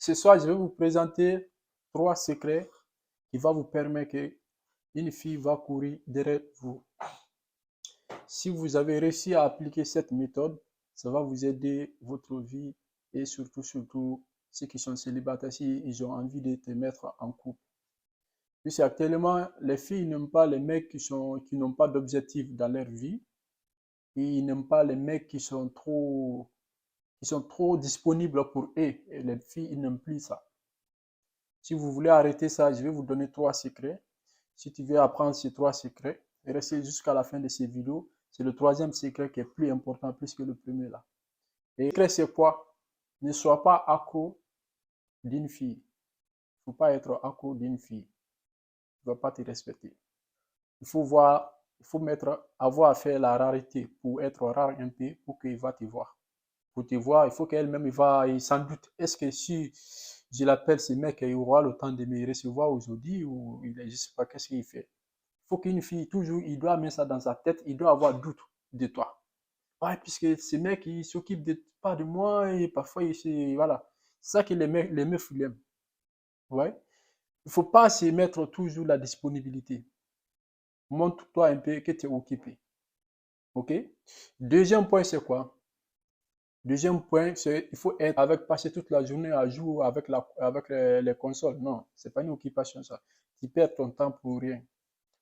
Ce soir, je vais vous présenter 3 secrets qui vont vous permettre qu'une fille va courir derrière vous. Si vous avez réussi à appliquer cette méthode, ça va vous aider votre vie et surtout, ceux qui sont célibataires, si ils ont envie de te mettre en couple. Puisque actuellement, les filles n'aiment pas les mecs qui n'ont pas d'objectif dans leur vie. Et ils n'aiment pas les mecs qui sont trop disponibles pour eux. Et les filles, ils n'aiment plus ça. Si vous voulez arrêter ça, je vais vous donner 3 secrets. Si tu veux apprendre ces 3 secrets, restez jusqu'à la fin de ces vidéos. C'est le 3e secret qui est plus important, plus que le premier là. Et le secret, c'est quoi? Ne sois pas accro d'une fille. Il ne faut pas être accro d'une fille. Il ne va pas te respecter. Il faut avoir à faire la rareté pour être rare un peu pour qu'il va te voir. Pour te voir, il faut qu'elle-même, il s'en doute. Est-ce que si je l'appelle ce mec, il aura le temps de me recevoir aujourd'hui ou je ne sais pas qu'est-ce qu'il fait. Il faut qu'une fille, toujours, il doit mettre ça dans sa tête, il doit avoir doute de toi. Ouais, puisque ce mec, il s'occupe pas de moi et parfois, voilà. C'est ça que les meufs l'aiment. Ouais. Il ne faut pas se mettre toujours la disponibilité. Montre-toi un peu que tu es occupé. OK? Deuxième point, c'est quoi? Deuxième point, c'est il faut être avec, passer toute la journée à jouer avec les consoles. Non, c'est pas une occupation ça. Tu perds ton temps pour rien.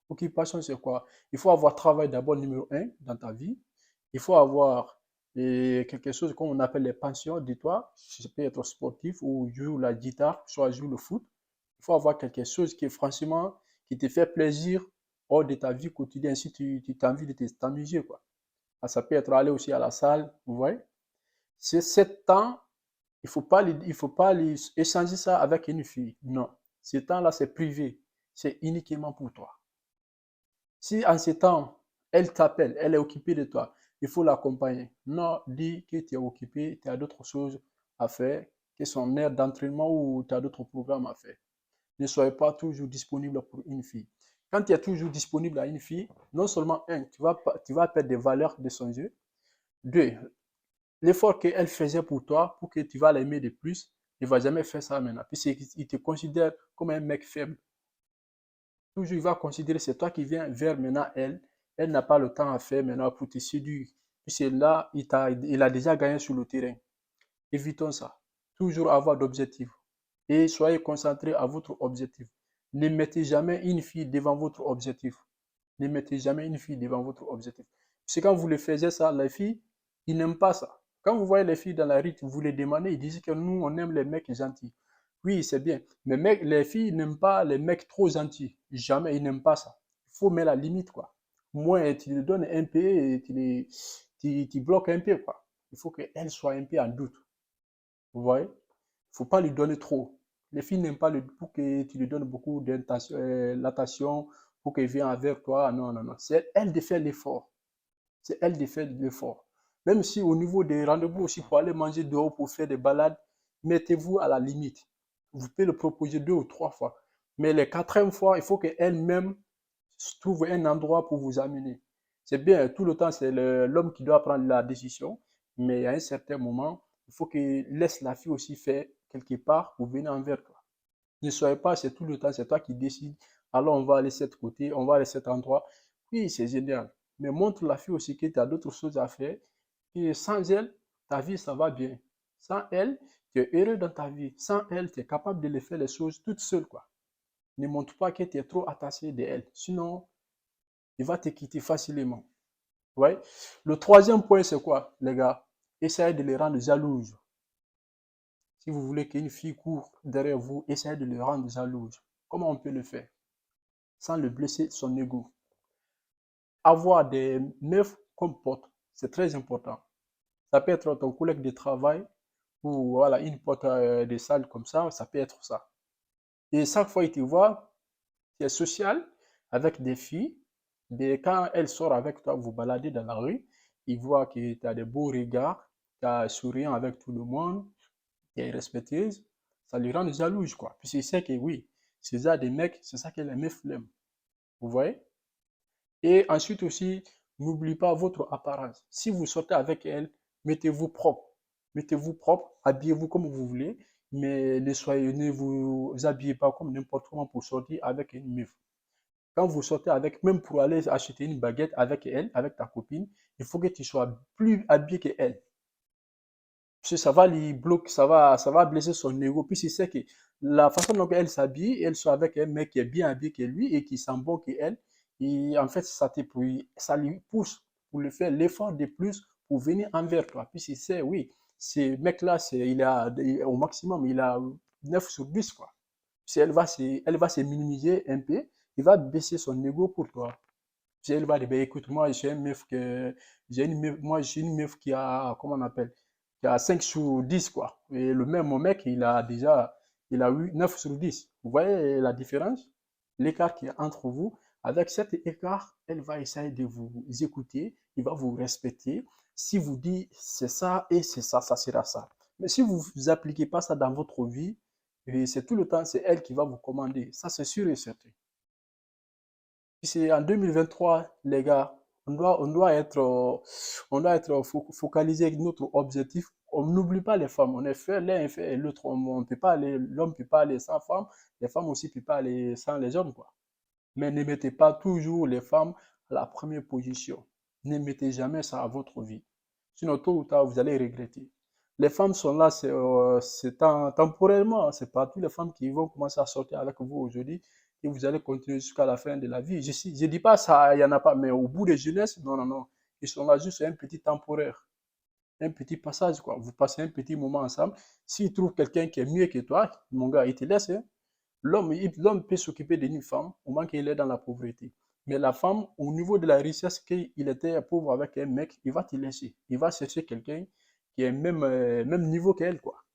Occupation, c'est quoi? Il faut avoir travail d'abord numéro un dans ta vie. Il faut avoir quelque chose qu'on appelle les passions de toi. Ça peut être sportif ou jouer la guitare, soit jouer le foot. Il faut avoir quelque chose qui est franchement, qui te fait plaisir hors de ta vie quotidienne si tu as envie de t'amuser, quoi. Ah, ça peut être aller aussi à la salle, vous voyez. C'est 7 temps, il faut pas échanger ça avec une fille. Non. Ce temps-là, c'est privé. C'est uniquement pour toi. Si en ce temps, elle t'appelle, elle est occupée de toi, il faut l'accompagner. Non, dis que tu es occupé, tu as d'autres choses à faire, que son aire d'entraînement ou tu as d'autres programmes à faire. Ne soyez pas toujours disponible pour une fille. Quand tu es toujours disponible à une fille, non seulement, tu vas perdre des valeurs de son jeu. Deux, l'effort qu'elle faisait pour toi, pour que tu vas l'aimer de plus, il ne va jamais faire ça maintenant. Puisqu'il te considère comme un mec faible. Toujours, il va considérer c'est toi qui viens vers maintenant elle. Elle n'a pas le temps à faire maintenant pour te séduire. Puisque là, il a déjà gagné sur le terrain. Évitons ça. Toujours avoir d'objectifs. Et soyez concentrés à votre objectif. Ne mettez jamais une fille devant votre objectif. Ne mettez jamais une fille devant votre objectif. C'est quand vous le faisiez ça, les filles, ils n'aiment pas ça. Quand vous voyez les filles dans la rue, vous les demandez, ils disent que nous, on aime les mecs gentils. Oui, c'est bien. Mais les filles n'aiment pas les mecs trop gentils. Jamais, ils n'aiment pas ça. Il faut mettre la limite, quoi. Moins tu lui donnes un peu et tu bloques un peu, quoi. Il faut qu'elle soit un peu en doute. Vous voyez? Il ne faut pas lui donner trop. Les filles n'aiment pas pour que tu lui donnes beaucoup d'attention, pour qu'elle vienne avec toi. Non, non, non. C'est elle de faire l'effort. C'est elle de faire l'effort. Même si au niveau des rendez-vous aussi pour aller manger dehors, pour faire des balades, mettez-vous à la limite. Vous pouvez le proposer 2 ou 3 fois. Mais les 4e fois, il faut qu'elle-même trouve un endroit pour vous amener. C'est bien, tout le temps, c'est l'homme qui doit prendre la décision. Mais à un certain moment, il faut qu'il laisse la fille aussi faire quelque part pour venir envers toi. Ne soyez pas, c'est tout le temps, c'est toi qui décides. Alors on va aller cet côté, on va aller cet endroit. Oui, c'est génial. Mais montre la fille aussi que tu as d'autres choses à faire. Et sans elle, ta vie, ça va bien. Sans elle, tu es heureux dans ta vie. Sans elle, tu es capable de les faire les choses toute seule, quoi. Ne montre pas que tu es trop attaché d'elle. Sinon, il va te quitter facilement. Ouais. Le 3e point, c'est quoi, les gars? Essayez de les rendre jalouses. Si vous voulez qu'une fille court derrière vous, essayez de le rendre jalouse. Comment on peut le faire? Sans le blesser son ego. Avoir des meufs comme potes, c'est très important. Ça peut être ton collègue de travail ou voilà, une pote de salle comme ça peut être ça. Et chaque fois qu'il te voit, tu es social avec des filles, mais quand elle sort avec toi, vous baladez dans la rue, il voit que tu as des beaux regards, tu as souriant avec tout le monde, tu es respectueuse, ça lui rend jalouse, quoi. Puis il sait que oui, c'est ça des mecs, c'est ça que les meufs l'aiment. Vous voyez? Et ensuite aussi, n'oubliez pas votre apparence. Si vous sortez avec elle, mettez-vous propre. Mettez-vous propre, habillez-vous comme vous voulez, mais ne vous habillez pas comme n'importe comment pour sortir avec une meuf. Quand vous sortez avec, même pour aller acheter une baguette avec elle, avec ta copine, il faut que tu sois plus habillé qu'elle. Parce que ça va lui bloquer, ça va blesser son ego. Puis il sait que la façon dont elle s'habille, elle soit avec un mec qui est bien habillé que lui et qui sent bon qu'elle, et en fait, ça lui pousse pour le faire l'effort de plus pour venir envers toi. Puis il sait, oui, ce mec-là, au maximum, il a 9 sur 10, quoi. Si elle va se minimiser un peu, il va baisser son ego pour toi. Si elle va dire, ben, écoute, moi, j'ai une meuf qui a, comment on appelle, qui a 5 sur 10 quoi. Et le même, mon mec, il a eu 9 sur 10. Vous voyez la différence? L'écart qui est entre vous. Avec cet écart, elle va essayer de vous écouter, il va vous respecter. Si vous dites, c'est ça et c'est ça, ça sera ça. Mais si vous n'appliquez pas ça dans votre vie, et c'est tout le temps, c'est elle qui va vous commander. Ça, c'est sûr et certain. C'est en 2023, les gars, on doit être focalisé avec notre objectif. On n'oublie pas les femmes. On est fait l'un est fait et l'autre. On peut pas aller, l'homme peut pas aller sans femme. Les femmes aussi ne peuvent pas aller sans les hommes, quoi. Mais ne mettez pas toujours les femmes à la première position. Ne mettez jamais ça à votre vie. Sinon, tôt ou tard, vous allez regretter. Les femmes sont là, c'est temporairement. C'est pas toutes les femmes qui vont commencer à sortir avec vous aujourd'hui et vous allez continuer jusqu'à la fin de la vie. Je dis pas ça, il y en a pas, mais au bout de jeunesse, non, non, non. Ils sont là juste un petit temporaire, un petit passage, quoi. Vous passez un petit moment ensemble. S'ils trouvent quelqu'un qui est mieux que toi, mon gars, il te laisse, hein. L'homme peut s'occuper d'une femme au moment qu'il est dans la pauvreté. Mais la femme, au niveau de la richesse qu'il était pauvre avec un mec, il va te laisser. Il va chercher quelqu'un qui est même niveau qu'elle, quoi.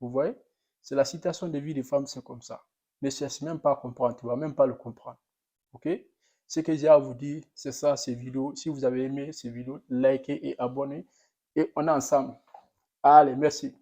Vous voyez? C'est la situation de vie des femmes, c'est comme ça. Ne cherche même pas à comprendre, tu vas même pas le comprendre. Ok? Ce que j'ai à vous dire, c'est ça, ces vidéos. Si vous avez aimé ces vidéos, likez et abonnez. Et on est ensemble. Allez, merci.